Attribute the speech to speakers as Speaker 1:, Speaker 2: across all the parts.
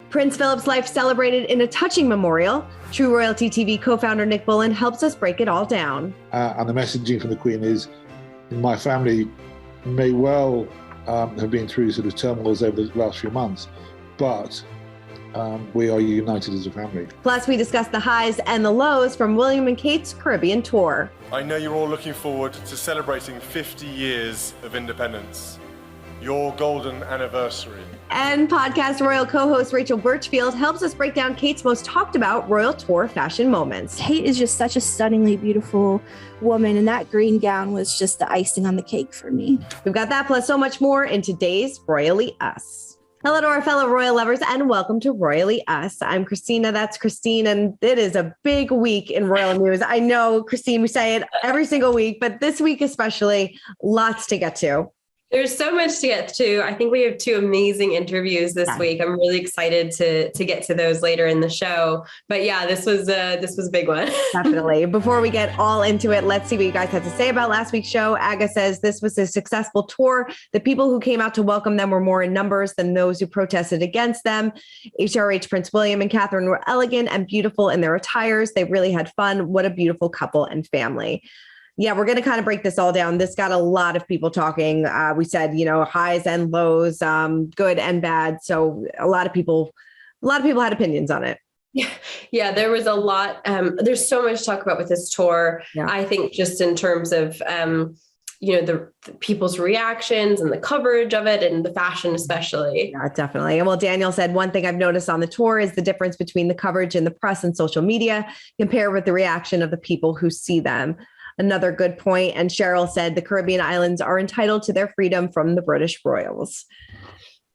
Speaker 1: Prince Philip's life celebrated in a touching memorial. True Royalty TV co-founder Nick Bullen helps us break it all down.
Speaker 2: And the messaging from the Queen is, my family may well have been through sort of turmoils over the last few months, but we are united as a family.
Speaker 1: Plus, we discuss the highs and the lows from William and Kate's Caribbean tour.
Speaker 3: I know you're all looking forward to celebrating 50 years of independence, your golden anniversary.
Speaker 1: And podcast Royal co-host Rachel Birchfield helps us break down Kate's most talked about Royal Tour fashion moments.
Speaker 4: Kate is just such a stunningly beautiful woman, and that green gown was just the icing on the cake for me.
Speaker 1: We've got that plus so much more in today's Royally Us. Hello to our fellow royal lovers and welcome to Royally Us. I'm Christina, that's Christine, and it is a big week in royal news. I know, Christine, we say it every single week, but this week especially, lots to get to.
Speaker 5: There's so much to get to. I think we have two amazing interviews this week. I'm really excited to get to those later in the show. But yeah, this was a big one.
Speaker 1: Definitely. Before we get all into it, let's see what you guys had to say about last week's show. Aga says this was a successful tour. The people who came out to welcome them were more in numbers than those who protested against them. HRH Prince William and Catherine were elegant and beautiful in their attires. They really had fun. What a beautiful couple and family. Yeah, we're going to kind of break this all down. This got a lot of people talking. We said, highs and lows, good and bad. So a lot of people had opinions on it.
Speaker 5: Yeah, there was a lot. There's so much to talk about with this tour. Yeah. I think just in terms of, the people's reactions and the coverage of it and the fashion especially.
Speaker 1: Yeah, definitely. And well, Daniel said, one thing I've noticed on the tour is the difference between the coverage in the press and social media compared with the reaction of the people who see them. Another good point. And Cheryl said the Caribbean islands are entitled to their freedom from the British royals.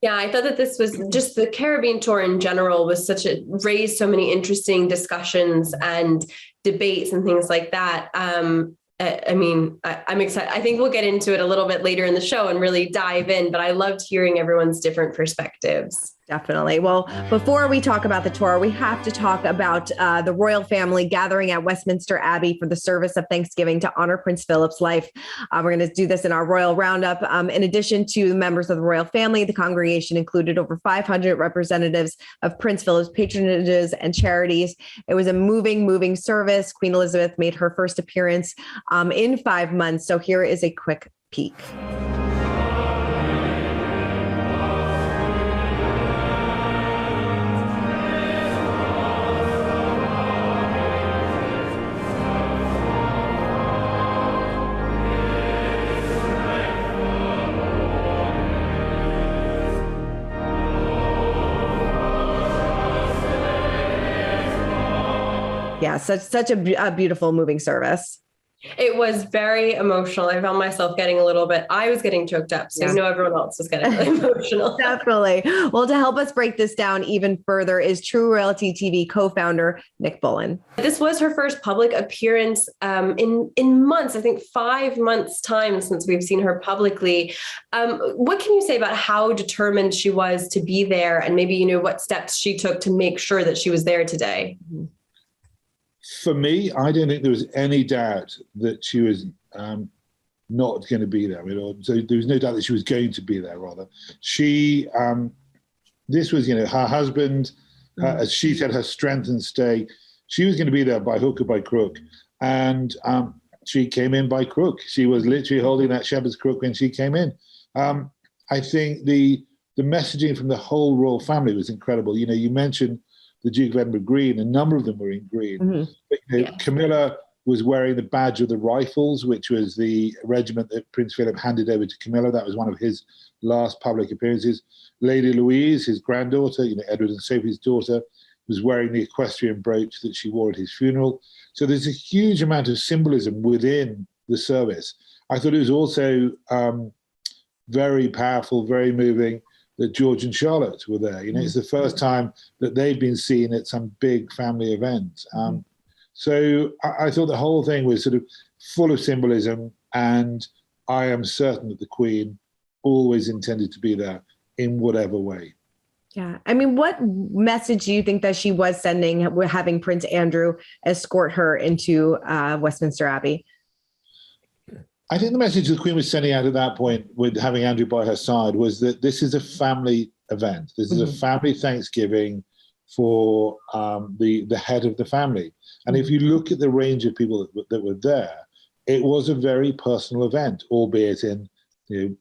Speaker 5: Yeah, I thought that this was just the Caribbean tour in general raised so many interesting discussions and debates and things like that. I'm excited. I think we'll get into it a little bit later in the show and really dive in, but I loved hearing everyone's different perspectives.
Speaker 1: Definitely. Well, before we talk about the tour, we have to talk about the royal family gathering at Westminster Abbey for the service of Thanksgiving to honor Prince Philip's life. We're going to do this in our royal roundup. In addition to the members of the royal family, the congregation included over 500 representatives of Prince Philip's patronages and charities. It was a moving service. Queen Elizabeth made her first appearance in 5 months. So here is a quick peek. Yeah, such a beautiful moving service.
Speaker 5: It was very emotional. I found myself I was getting choked up. So everyone else was getting really emotional.
Speaker 1: Definitely. Well, to help us break this down even further is True Royalty TV co-founder Nick Bullen.
Speaker 5: This was her first public appearance in months, I think 5 months time since we've seen her publicly. What can you say about how determined she was to be there and maybe, what steps she took to make sure that she was there today? Mm-hmm.
Speaker 2: For me, I don't think there was any doubt that she was not going to be there. So there was no doubt that she was going to be there, rather. She, this was, her husband, as she said, her strength and stay. She was going to be there by hook or by crook. And she came in by crook. She was literally holding that shepherd's crook when she came in. I think the messaging from the whole royal family was incredible. You mentioned the Duke of Edinburgh green, a number of them were in green. Mm-hmm. But, Camilla was wearing the badge of the Rifles, which was the regiment that Prince Philip handed over to Camilla. That was one of his last public appearances. Lady Louise, his granddaughter, Edward and Sophie's daughter, was wearing the equestrian brooch that she wore at his funeral. So there's a huge amount of symbolism within the service. I thought it was also very powerful, very moving that George and Charlotte were there. It's the first time that they've been seen at some big family event. So I thought the whole thing was sort of full of symbolism, and I am certain that the Queen always intended to be there in whatever way.
Speaker 1: Yeah. I mean, what message do you think that she was sending, having Prince Andrew escort her into Westminster Abbey?
Speaker 2: I think the message the Queen was sending out at that point, with having Andrew by her side, was that this is a family event. This is a family Thanksgiving for the head of the family. And if you look at the range of people that were there, it was a very personal event, albeit in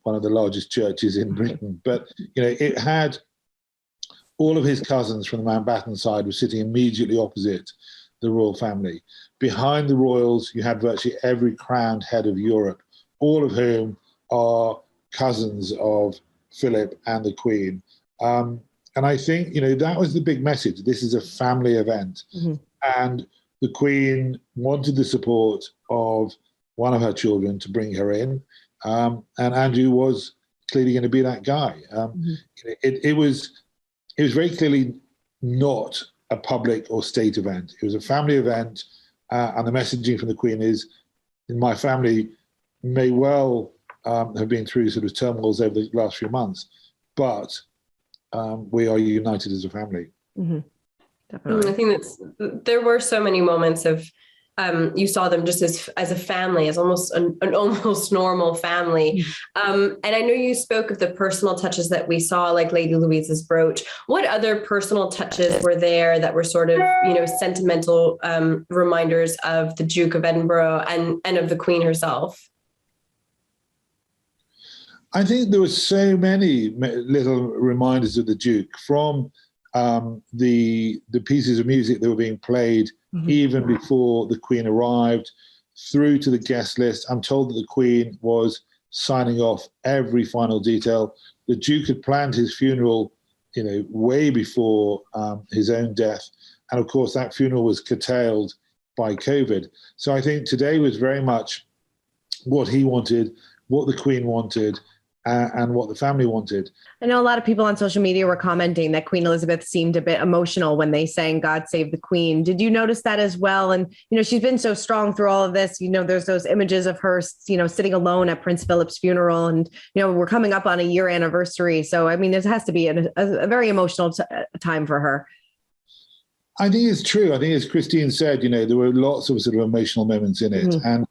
Speaker 2: one of the largest churches in Britain. But it had all of his cousins from the Mountbatten side were sitting immediately opposite the royal family. Behind the royals, you had virtually every crowned head of Europe, all of whom are cousins of Philip and the Queen. And I think, that was the big message. This is a family event. And the Queen wanted the support of one of her children to bring her in. And Andrew was clearly going to be that guy. It was very clearly not a public or state event. It was a family event. And the messaging from the Queen is, in my family may well have been through sort of turmoils over the last few months, but we are united as a family.
Speaker 1: Definitely.
Speaker 5: I think there were so many moments of you saw them just as a family, as almost an almost normal family. And I know you spoke of the personal touches that we saw, like Lady Louise's brooch. What other personal touches were there that were sort of, sentimental reminders of the Duke of Edinburgh and of the Queen herself?
Speaker 2: I think there were so many little reminders of the Duke, from the pieces of music that were being played even before the Queen arrived, through to the guest list. I'm told that the Queen was signing off every final detail. The Duke had planned his funeral, way before his own death. And of course, that funeral was curtailed by COVID. So I think today was very much what he wanted, what the Queen wanted, and what the family wanted.
Speaker 1: I know a lot of people on social media were commenting that Queen Elizabeth seemed a bit emotional when they sang "God Save the Queen." Did you notice that as well? And, she's been so strong through all of this. There's those images of her, sitting alone at Prince Philip's funeral. And, we're coming up on a year anniversary. So, I mean, there has to be a very emotional time for her.
Speaker 2: I think it's true. I think, as Christine said, there were lots of sort of emotional moments in it. And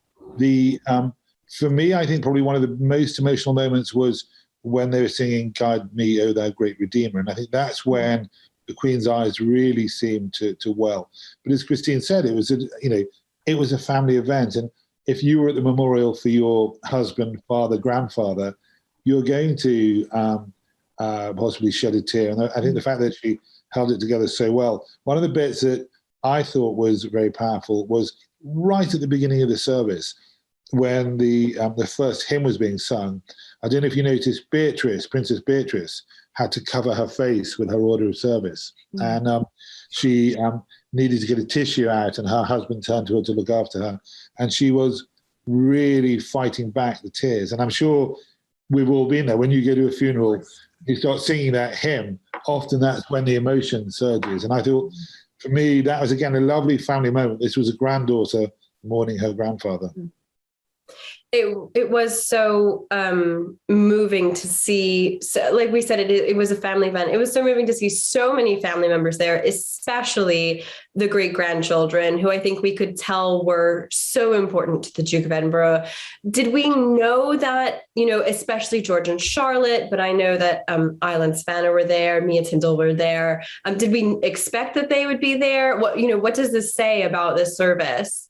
Speaker 2: for me, I think probably one of the most emotional moments was when they were singing "Guide Me, O Thou Great Redeemer." And I think that's when the Queen's eyes really seemed to well. But as Christine said, it was a family event. And if you were at the memorial for your husband, father, grandfather, you're going to possibly shed a tear. And I think the fact that she held it together so well. One of the bits that I thought was very powerful was right at the beginning of the service, when the first hymn was being sung. I don't know if you noticed, Princess Beatrice, had to cover her face with her order of service. And she needed to get a tissue out, and her husband turned to her to look after her. And she was really fighting back the tears. And I'm sure we've all been there. When you go to a funeral, you start singing that hymn, often that's when the emotion surges. And I thought, for me, that was, again, a lovely family moment. This was a granddaughter mourning her grandfather.
Speaker 5: It was so moving to see, like we said, it was a family event. It was so moving to see so many family members there, especially the great grandchildren, who I think we could tell were so important to the Duke of Edinburgh. Did we know that, especially George and Charlotte, but I know that Isla and Savannah were there, Mia Tyndall were there. Did we expect that they would be there? What does this say about this service?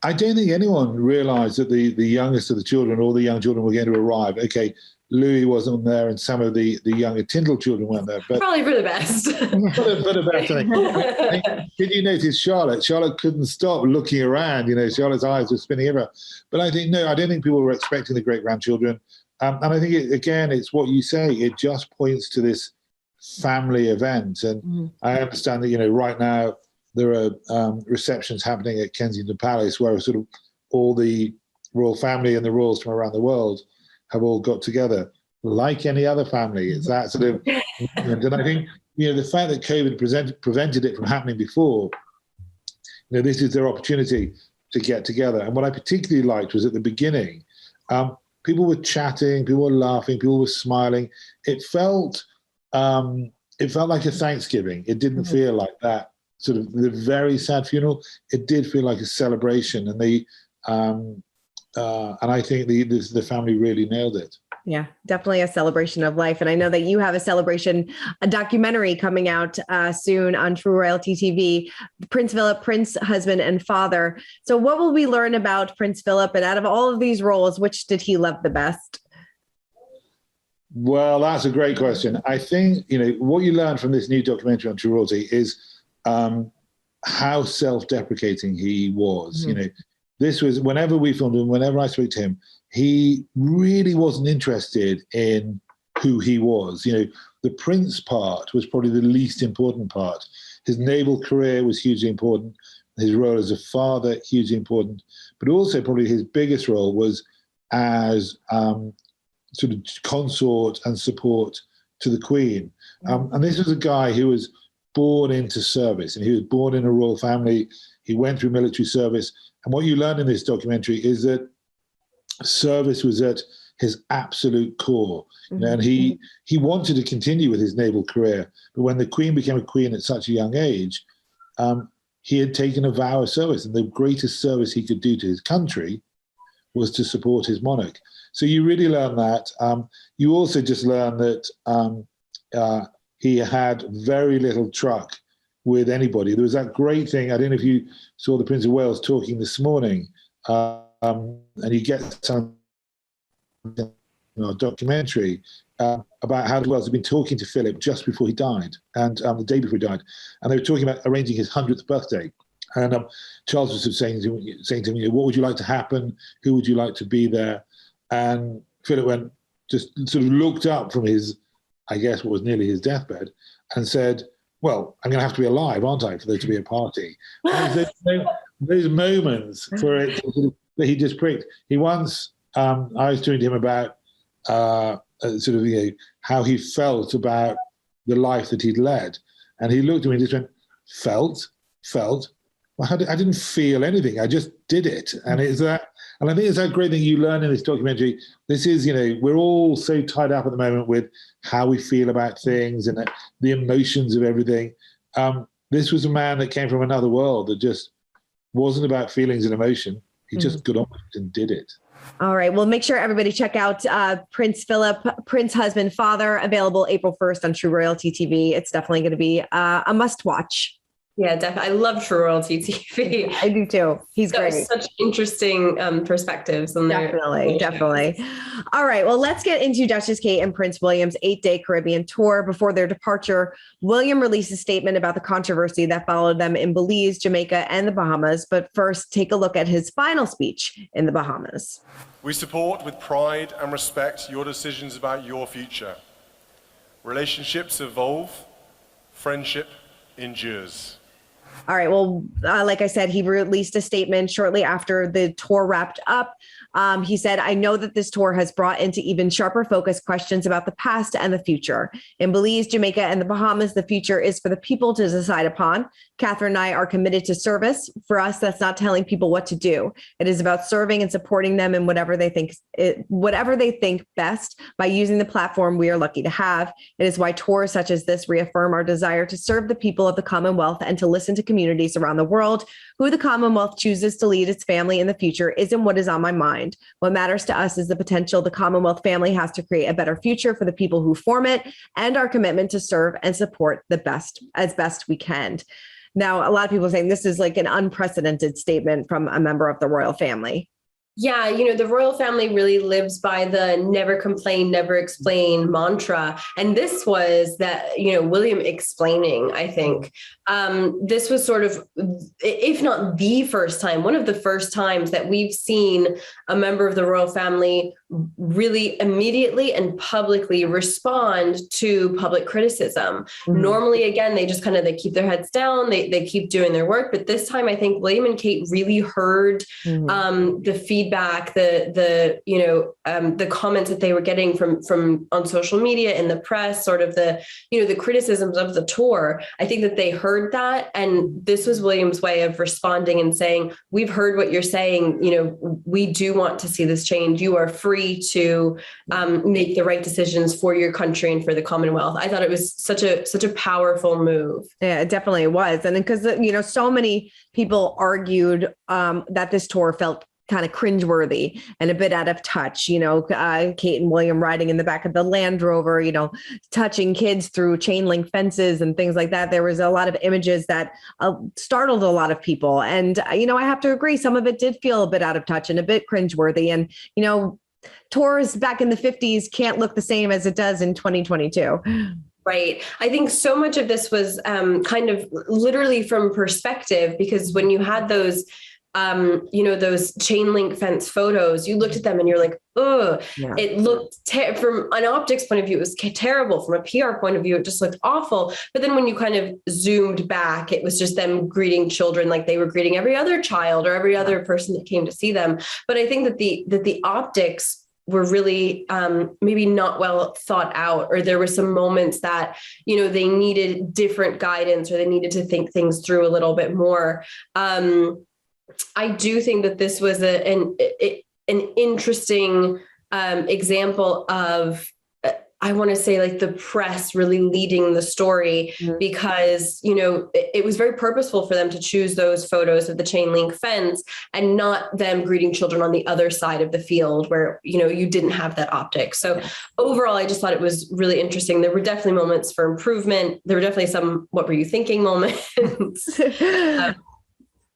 Speaker 2: I don't think anyone realised that the youngest of the children, or the young children, were going to arrive. Okay, Louis wasn't there, and some of the younger Tyndall children weren't there. But
Speaker 5: probably for the best.
Speaker 2: for the best, I think. Did you notice Charlotte? Charlotte couldn't stop looking around. Charlotte's eyes were spinning ever. But I don't think people were expecting the great grandchildren. And I think, it's what you say. It just points to this family event. And I understand that, right now, there are receptions happening at Kensington Palace where sort of all the royal family and the royals from around the world have all got together, like any other family. It's that sort of, and I think, the fact that COVID prevented it from happening before, this is their opportunity to get together. And what I particularly liked was at the beginning, people were chatting, people were laughing, people were smiling. It felt like a Thanksgiving. It didn't feel like that sort of the very sad funeral. It did feel like a celebration. And and I think the family really nailed it.
Speaker 1: Yeah, definitely a celebration of life. And I know that you have a documentary coming out soon on True Royalty TV, Prince Philip, Prince husband and father. So what will we learn about Prince Philip? And out of all of these roles, which did he love the best?
Speaker 2: Well, that's a great question. I think, what you learn from this new documentary on True Royalty is how self-deprecating he was. Mm-hmm. This was, whenever we filmed him, whenever I spoke to him, he really wasn't interested in who he was. The prince part was probably the least important part. His naval career was hugely important. His role as a father, hugely important. But also probably his biggest role was as sort of consort and support to the Queen. And this was a guy who was born into service, and he was born in a royal family. He went through military service. And what you learn in this documentary is that service was at his absolute core. Mm-hmm. And he wanted to continue with his naval career. But when the Queen became a queen at such a young age, he had taken a vow of service. And the greatest service he could do to his country was to support his monarch. So you really learn that. You also just learn that he had very little truck with anybody. There was that great thing. I don't know if you saw the Prince of Wales talking this morning, and you get some documentary about how Wales had been talking to Philip just before he died, and the day before he died, and they were talking about arranging his 100th birthday. And Charles was saying to him, what would you like to happen? Who would you like to be there? And Philip just sort of looked up from his, I guess, what was nearly his deathbed, and said, well, I'm going to have to be alive, aren't I, for there to be a party? Those moments for it that he just pricked. He once, I was talking to him about how he felt about the life that he'd led. And he looked at me and just went, felt. Well, I didn't feel anything. I just did it. And it's that. And I think it's that great thing you learn in this documentary. This is, we're all so tied up at the moment with how we feel about things and the emotions of everything. This was a man that came from another world that just wasn't about feelings and emotion. He just got on with it and did it.
Speaker 1: All right. Well, make sure everybody check out Prince Philip, Prince Husband, Father, available April 1st on True Royalty TV. It's definitely going to be a must watch.
Speaker 5: Yeah, definitely. I love True Royalty TV.
Speaker 1: I do too. He's great.
Speaker 5: Such interesting perspectives on there.
Speaker 1: Definitely. All right. Well, let's get into Duchess Kate and Prince William's 8-day Caribbean tour. Before their departure, William released a statement about the controversy that followed them in Belize, Jamaica, and the Bahamas. But first, take a look at his final speech in the Bahamas.
Speaker 3: We support with pride and respect your decisions about your future. Relationships evolve, friendship endures.
Speaker 1: All right. Well, like I said, he released a statement shortly after the tour wrapped up. He said, I know that this tour has brought into even sharper focus questions about the past and the future. In Belize, Jamaica, and the Bahamas, the future is for the people to decide upon. Catherine and I are committed to service. For us, that's not telling people what to do. It is about serving and supporting them in whatever they think best by using the platform we are lucky to have. It is why tours such as this reaffirm our desire to serve the people of the Commonwealth and to listen to communities around the world. Who the Commonwealth chooses to lead its family in the future isn't what is on my mind. What matters to us is the potential the Commonwealth family has to create a better future for the people who form it, and our commitment to serve and support the best as best we can. Now, a lot of people are saying this is like an unprecedented statement from a member of the royal family.
Speaker 5: Yeah, the royal family really lives by the never complain, never explain mantra. And this was that, William explaining, I think. This was sort of, if not the first time, one of the first times that we've seen a member of the royal family really immediately and publicly respond to public criticism. Mm-hmm. Normally, again, they just they keep their heads down, they keep doing their work. But this time, I think William and Kate really heard the feedback, the comments that they were getting from on social media, in the press, sort of the criticisms of the tour. I think that they heard that, and this was William's way of responding and saying, we've heard what you're saying. We do want to see this change. You are free to make the right decisions for your country and for the Commonwealth. I thought it was such a powerful move.
Speaker 1: Yeah, it definitely was. And because, so many people argued that this tour felt kind of cringeworthy and a bit out of touch. Kate and William riding in the back of the Land Rover, touching kids through chain link fences and things like that. There was a lot of images that startled a lot of people. And, I have to agree, some of it did feel a bit out of touch and a bit cringeworthy. And, tours back in the 50s can't look the same as it does in 2022.
Speaker 5: Right. I think so much of this was kind of literally from perspective, because when you had those those chain link fence photos, you looked at them and you're like, oh, yeah. It looked from an optics point of view, it was terrible. From a PR point of view, it just looked awful. But then when you kind of zoomed back, it was just them greeting children like they were greeting every other child or every other person that came to see them. But I think that the optics were really maybe not well thought out, or there were some moments that, they needed different guidance, or they needed to think things through a little bit more. I do think that this was an interesting example of, I want to say, like, the press really leading the story, because, it was very purposeful for them to choose those photos of the chain link fence and not them greeting children on the other side of the field where, you didn't have that optic. So overall, I just thought it was really interesting. There were definitely moments for improvement. There were definitely some, what were you thinking moments.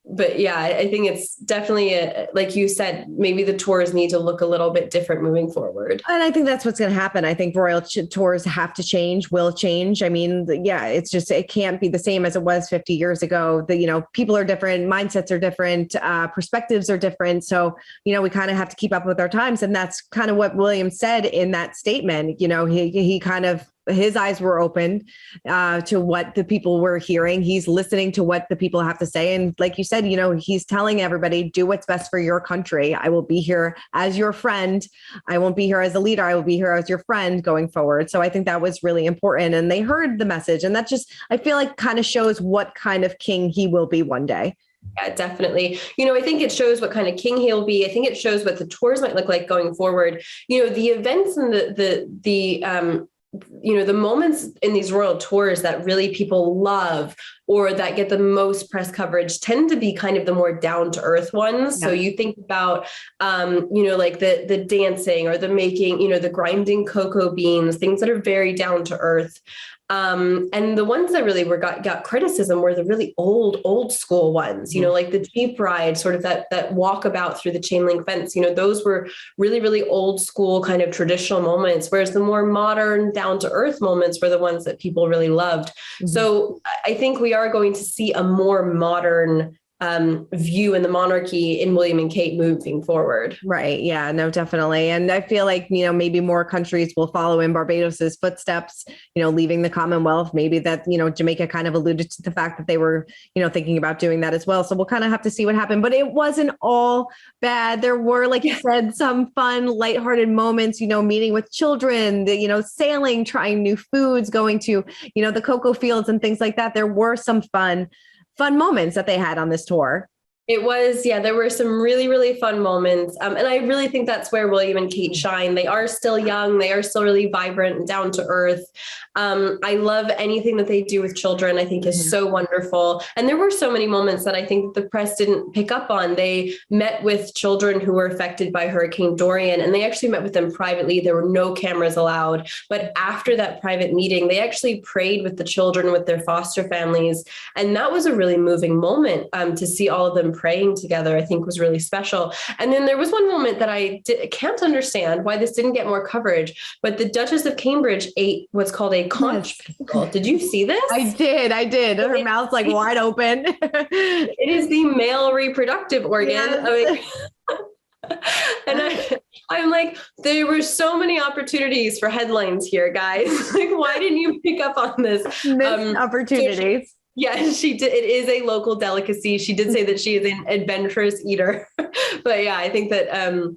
Speaker 5: But yeah, I think it's definitely, like you said, maybe the tours need to look a little bit different moving forward.
Speaker 1: And I think that's what's going to happen. I think royal tours have to change, will change. I mean, yeah, it's just, it can't be the same as it was 50 years ago. People are different, mindsets are different, perspectives are different. So, we kind of have to keep up with our times. And that's kind of what William said in that statement. He kind of, his eyes were open to what the people were hearing. He's listening to what the people have to say. And like you said, he's telling everybody, do what's best for your country. I will be here as your friend. I won't be here as a leader. I will be here as your friend going forward. So I think that was really important. And they heard the message. And that just, I feel like, kind of shows what kind of king he will be one day.
Speaker 5: Yeah, definitely. I think it shows what kind of king he'll be. I think it shows what the tours might look like going forward. The events and the moments in these royal tours that really people love, or that get the most press coverage, tend to be kind of the more down to earth ones. Yeah. So you think about, like the dancing, or the making, the grinding cocoa beans, things that are very down to earth. And the ones that really got criticism were the really old school ones, like the Jeep ride, sort of that walkabout through the chain link fence, those were really, really old school kind of traditional moments, whereas the more modern, down to earth moments were the ones that people really loved. Mm-hmm. So I think we are going to see a more modern view in the monarchy in William and Kate moving forward.
Speaker 1: Right. Yeah, no, definitely. And I feel like, maybe more countries will follow in Barbados's footsteps, leaving the Commonwealth. Maybe that, Jamaica kind of alluded to the fact that they were, thinking about doing that as well. So we'll kind of have to see what happened, but it wasn't all bad. There were, like you said, some fun, lighthearted moments, meeting with children, sailing, trying new foods, going to, the cocoa fields and things like that. There were some fun moments that they had on this tour.
Speaker 5: It was, yeah, there were some really, really fun moments. And I really think that's where William and Kate shine. They are still young. They are still really vibrant and down to earth. I love anything that they do with children. I think is so wonderful. And there were so many moments that I think the press didn't pick up on. They met with children who were affected by Hurricane Dorian, and they actually met with them privately. There were no cameras allowed. But after that private meeting, they actually prayed with the children, with their foster families. And that was a really moving moment to see all of them praying together. I think was really special. And then there was one moment that I can't understand why this didn't get more coverage, but the Duchess of Cambridge ate what's called a conch pickle. Did you see this?
Speaker 1: I did. Her mouth's like wide open.
Speaker 5: It is the male reproductive organ. Yes. And I'm like, there were so many opportunities for headlines here, guys. Like, why didn't you pick up on this?
Speaker 1: Missed opportunities.
Speaker 5: Yeah, she did. It is a local delicacy. She did say that she is an adventurous eater. But yeah, I think that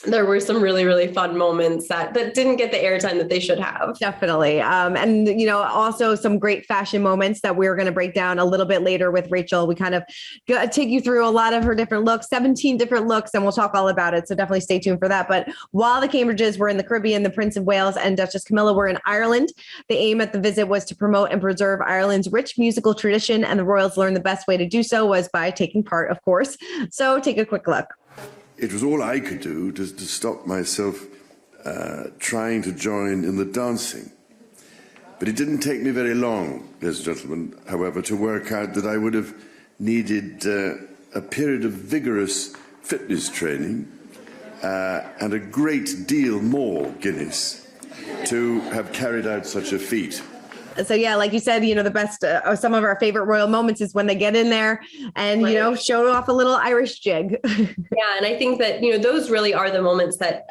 Speaker 5: there were some really, really fun moments that didn't get the airtime that they should have.
Speaker 1: Definitely. And, also some great fashion moments that we're going to break down a little bit later with Rachel. We kind of take you through a lot of her different looks, 17 different looks, and we'll talk all about it. So definitely stay tuned for that. But while the Cambridges were in the Caribbean, the Prince of Wales and Duchess Camilla were in Ireland. The aim at the visit was to promote and preserve Ireland's rich musical tradition, and the royals learned the best way to do so was by taking part, of course. So take a quick look.
Speaker 6: it was all I could do to stop myself trying to join in the dancing. But it didn't take me very long, ladies and gentlemen, however, to work out that I would have needed a period of vigorous fitness training and a great deal more Guinness to have carried out such a feat.
Speaker 1: So yeah, like you said, the best, some of our favorite royal moments is when they get in there and, show off a little Irish jig.
Speaker 5: Yeah. And I think that, those really are the moments that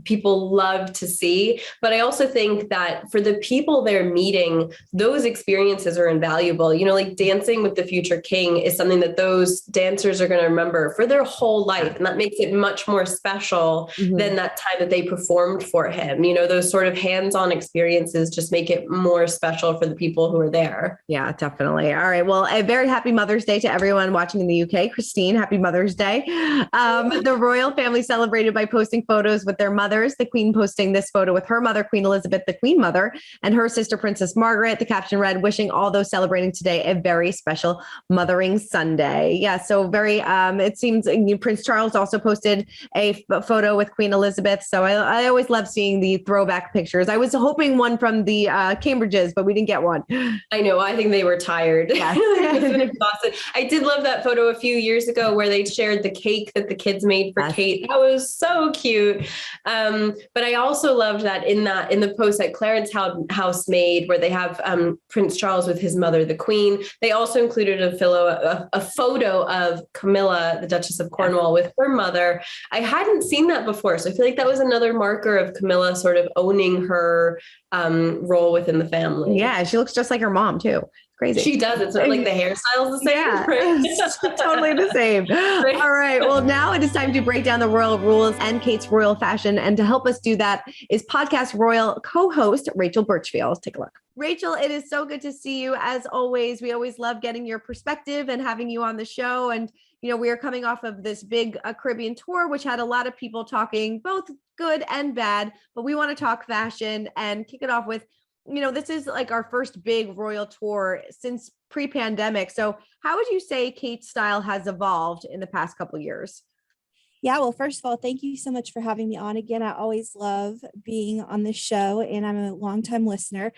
Speaker 5: people love to see. But I also think that for the people they're meeting, those experiences are invaluable. Like dancing with the future king is something that those dancers are going to remember for their whole life. And that makes it much more special than that time that they performed for him. Those sort of hands-on experiences just make it more special for the people who are there.
Speaker 1: Yeah, definitely. All right. Well, a very happy Mother's Day to everyone watching in the UK. Christine, happy Mother's Day. The royal family celebrated by posting photos with their mothers. The Queen posting this photo with her mother, Queen Elizabeth, the Queen Mother, and her sister, Princess Margaret. The caption read, "Wishing all those celebrating today a very special Mothering Sunday." Yeah, so very, it seems Prince Charles also posted a photo with Queen Elizabeth. So I always love seeing the throwback pictures. I was hoping one from the Cambridges, but we didn't get one.
Speaker 5: I know. I think they were tired.
Speaker 1: Yes.
Speaker 5: Exhausted. I did love that photo a few years ago where they shared the cake that the kids made for Kate. That was so cute. But I also loved that in the post that Clarence House made, where they have Prince Charles with his mother, the Queen. They also included a photo of Camilla, the Duchess of Cornwall, with her mother. I hadn't seen that before, so I feel like that was another marker of Camilla sort of owning her role within the family.
Speaker 1: Yeah, she looks just like her mom too. Crazy.
Speaker 5: She does. It's like the hairstyle's the same.
Speaker 1: Yeah,
Speaker 5: right?
Speaker 1: totally the same. Right. All right. Well, now it is time to break down the royal rules and Kate's royal fashion. And to help us do that is podcast royal co-host Rachel Birchfield. Let's take a look. Rachel, it is so good to see you. As always, we always love getting your perspective and having you on the show. And, we are coming off of this big Caribbean tour, which had a lot of people talking both good and bad, but we want to talk fashion and kick it off with, this is like our first big royal tour since pre-pandemic. So how would you say Kate's style has evolved in the past couple of years?
Speaker 4: Yeah, well, first of all, thank you so much for having me on again. I always love being on the show, and I'm a longtime listener.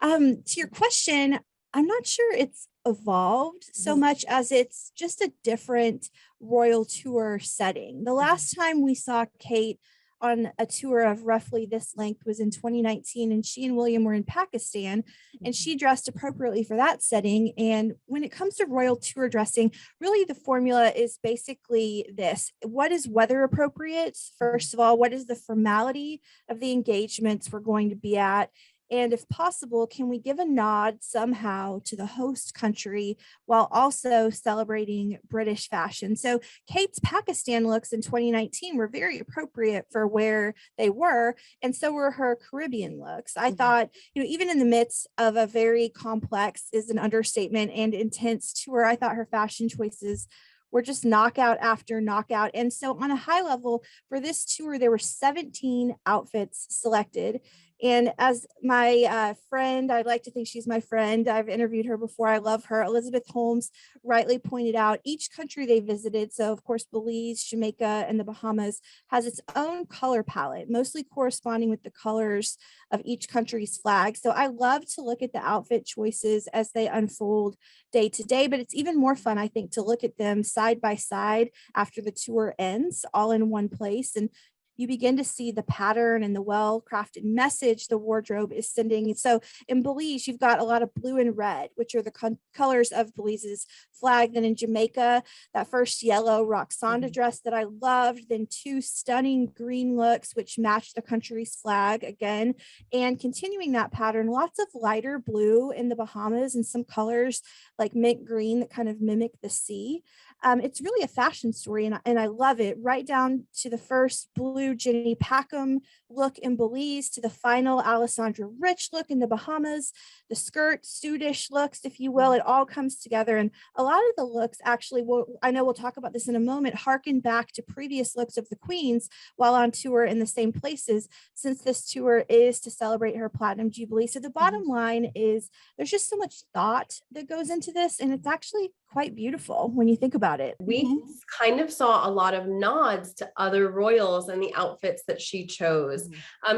Speaker 4: To your question, I'm not sure it's evolved so much as it's just a different royal tour setting. The last time we saw Kate on a tour of roughly this length was in 2019, and she and William were in Pakistan, and she dressed appropriately for that setting. And when it comes to royal tour dressing, really the formula is basically this: what is weather appropriate? First of all, what is the formality of the engagements we're going to be at? And if possible, can we give a nod somehow to the host country while also celebrating British fashion? So Kate's Pakistan looks in 2019 were very appropriate for where they were, and so were her Caribbean looks. I thought, even in the midst of a very complex, is an understatement, and intense tour, I thought her fashion choices were just knockout after knockout. And so on a high level for this tour, there were 17 outfits selected. And as my friend, I'd like to think she's my friend, I've interviewed her before, I love her, Elizabeth Holmes, rightly pointed out, each country they visited, so of course Belize, Jamaica, and the Bahamas, has its own color palette, mostly corresponding with the colors of each country's flag. So I love to look at the outfit choices as they unfold day to day, but it's even more fun, I think, to look at them side by side after the tour ends, all in one place. And you begin to see the pattern and the well-crafted message the wardrobe is sending. So in Belize, you've got a lot of blue and red, which are the colors of Belize's flag. Then in Jamaica, that first yellow Roxanda dress that I loved, then two stunning green looks, which matched the country's flag again. And continuing that pattern, lots of lighter blue in the Bahamas and some colors like mint green that kind of mimic the sea. It's really a fashion story, and I love it, right down to the first blue Jenny Packham look in Belize, to the final Alessandra Rich look in the Bahamas, the skirt, suitish looks, if you will. It all comes together, and a lot of the looks actually, I know we'll talk about this in a moment, harken back to previous looks of the Queens while on tour in the same places, since this tour is to celebrate her Platinum Jubilee. So the bottom line is there's just so much thought that goes into this, and it's actually quite beautiful when you think about about it.
Speaker 5: We kind of saw a lot of nods to other royals and the outfits that she chose.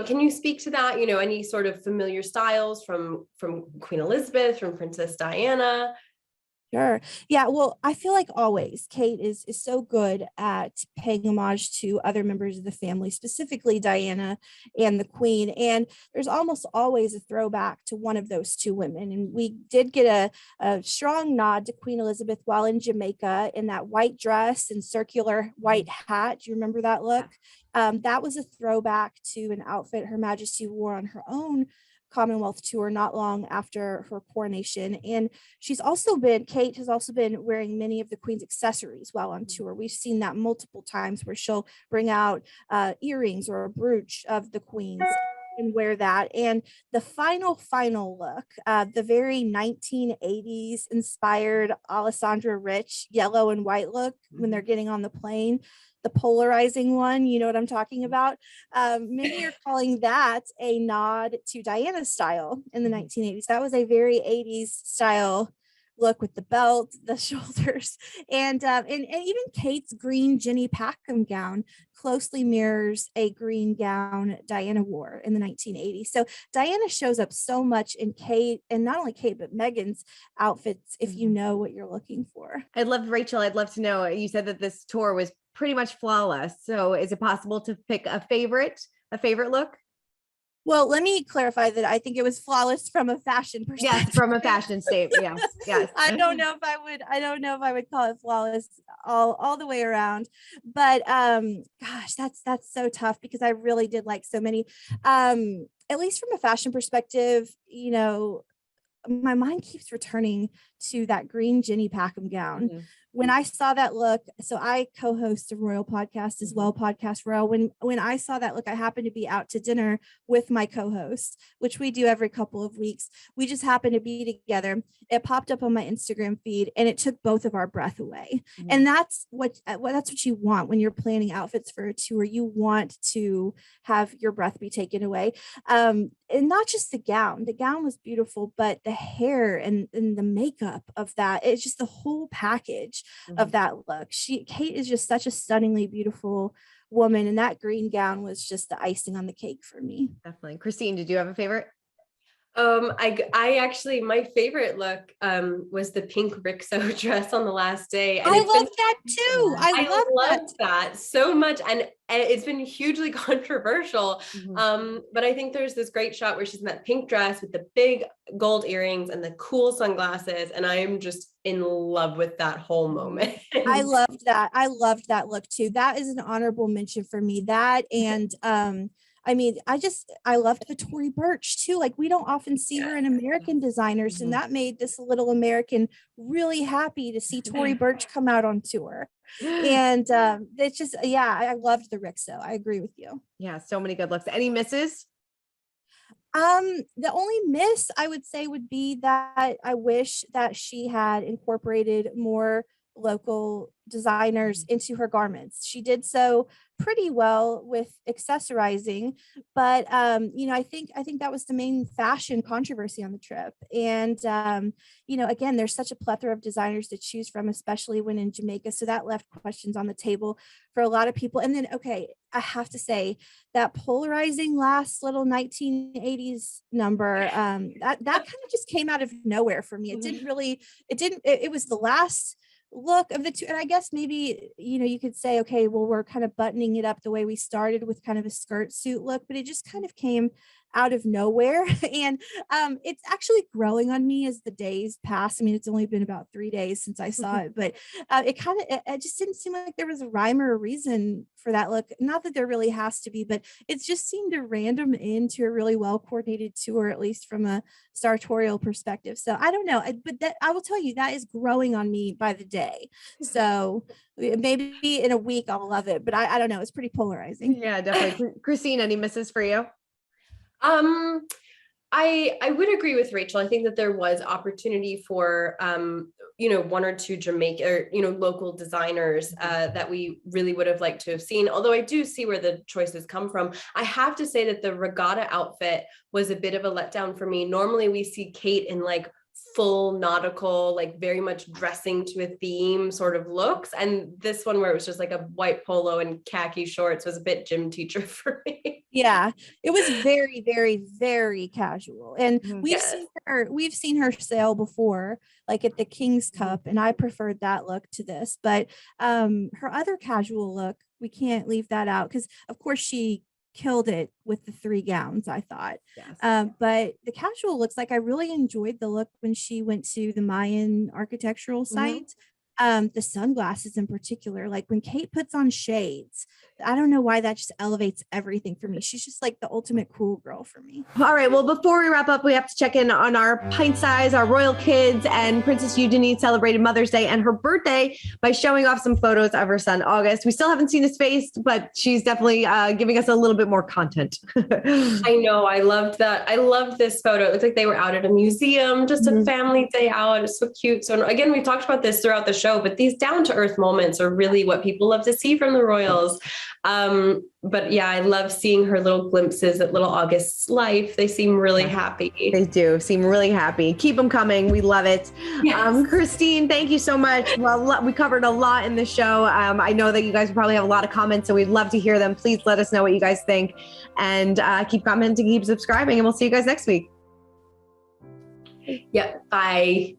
Speaker 5: Can you speak to that? Any sort of familiar styles from Queen Elizabeth, from Princess Diana?
Speaker 4: Sure. Yeah. Well, I feel like always Kate is so good at paying homage to other members of the family, specifically Diana and the Queen. And there's almost always a throwback to one of those two women. And we did get a strong nod to Queen Elizabeth while in Jamaica in that white dress and circular white hat. Do you remember that look? That was a throwback to an outfit Her Majesty wore on her own Commonwealth tour not long after her coronation. And Kate has also been wearing many of the Queen's accessories while on tour. We've seen that multiple times where she'll bring out earrings or a brooch of the Queen's and wear that. And the final look, the very 1980s inspired Alessandra Rich yellow and white look when they're getting on the plane, the polarizing one, you know what I'm talking about. Many are calling that a nod to Diana's style in the 1980s. That was a very 80s style look with the belt, the shoulders, and even Kate's green Jenny Packham gown closely mirrors a green gown Diana wore in the 1980s. So Diana shows up so much in Kate, and not only Kate, but Meghan's outfits, if you know what you're looking for.
Speaker 1: I'd love to know, you said that this tour was pretty much flawless. So is it possible to pick a favorite look?
Speaker 4: Well, let me clarify that I think it was flawless from a fashion perspective.
Speaker 1: Yes, from a fashion statement. Yes.
Speaker 4: I don't know if I would call it flawless all the way around. But gosh, that's so tough because I really did like so many. At least from a fashion perspective, my mind keeps returning to that green Jenny Packham gown. When I saw that look, so I co-host a royal podcast as well, Podcast Royal. When I saw that look, I happened to be out to dinner with my co-host, which we do every couple of weeks. We just happened to be together. It popped up on my Instagram feed and it took both of our breath away. And that's what you want when you're planning outfits for a tour. You want to have your breath be taken away. And not just the gown. The gown was beautiful, but the hair and the makeup of that, it's just the whole package of that look. Kate is just such a stunningly beautiful woman, and that green gown was just the icing on the cake for me.
Speaker 1: Definitely. Christine, did you have a favorite?
Speaker 5: I actually, my favorite look was the pink Rixo dress on the last day. And
Speaker 4: I love that too. I love
Speaker 5: that so much. And it's been hugely controversial. But I think there's this great shot where she's in that pink dress with the big gold earrings and the cool sunglasses. And I am just in love with that whole moment.
Speaker 4: I loved that. I loved that look too. That is an honorable mention for me. That and I loved the Tory Burch too. Like, we don't often see her in American designers, and that made this little American really happy to see Tory Burch come out on tour. And it's just, I loved the Rixo. I agree with you.
Speaker 1: Yeah, so many good looks. Any misses?
Speaker 4: The only miss I would say would be that I wish that she had incorporated more local designers into her garments. She did so pretty well with accessorizing, but I think that was the main fashion controversy on the trip. And again, there's such a plethora of designers to choose from, especially when in Jamaica. So that left questions on the table for a lot of people. And then, okay, I have to say that polarizing last little 1980s number, that kind of just came out of nowhere for me. It was the last look of the two, and I guess maybe you could say, okay, well, we're kind of buttoning it up the way we started with kind of a skirt suit look, but it just kind of came out of nowhere. And it's actually growing on me as the days pass. I mean, it's only been about 3 days since I saw it, but it just didn't seem like there was a rhyme or a reason for that look. Not that there really has to be, but it just seemed to random into a really well coordinated tour, at least from a sartorial perspective. So I don't know, but that I will tell you, that is growing on me by the day. So maybe in a week I'll love it, but I don't know. It's pretty polarizing.
Speaker 1: Yeah, definitely. Christine, any misses for you?
Speaker 5: I would agree with Rachel. I think that there was opportunity for, one or two Jamaica or, local designers that we really would have liked to have seen. Although I do see where the choices come from. I have to say that the regatta outfit was a bit of a letdown for me. Normally we see Kate in like full nautical, like very much dressing to a theme sort of looks. And this one where it was just like a white polo and khaki shorts was a bit gym teacher for me.
Speaker 4: Yeah, it was very, very, very casual. And
Speaker 5: Yes.
Speaker 4: we've seen her sail before, like at the King's Cup, and I preferred that look to this. But her other casual look, we can't leave that out because of course she killed it with the 3 gowns, I thought.
Speaker 1: Yes.
Speaker 4: But the casual looks, like I really enjoyed the look when she went to the Mayan architectural site. The sunglasses in particular, like when Kate puts on shades, I don't know why that just elevates everything for me. She's just like the ultimate cool girl for me.
Speaker 1: All right. Well, before we wrap up, we have to check in on our pint size, our royal kids, and Princess Eugenie celebrated Mother's Day and her birthday by showing off some photos of her son, August. We still haven't seen his face, but she's definitely giving us a little bit more content.
Speaker 5: I know. I loved that. I loved this photo. It looked like they were out at a museum, just a family day out. It's so cute. So again, we talked about this throughout the show, but these down to earth moments are really what people love to see from the royals. But yeah, I love seeing her little glimpses at little August's life. They seem really happy.
Speaker 1: They do seem really happy. Keep them coming. We love it.
Speaker 5: Yes.
Speaker 1: Christine, thank you so much. Well, we covered a lot in the show. I know that you guys probably have a lot of comments, so we'd love to hear them. Please let us know what you guys think, and keep commenting, keep subscribing, and we'll see you guys next week.
Speaker 5: Yep. Bye.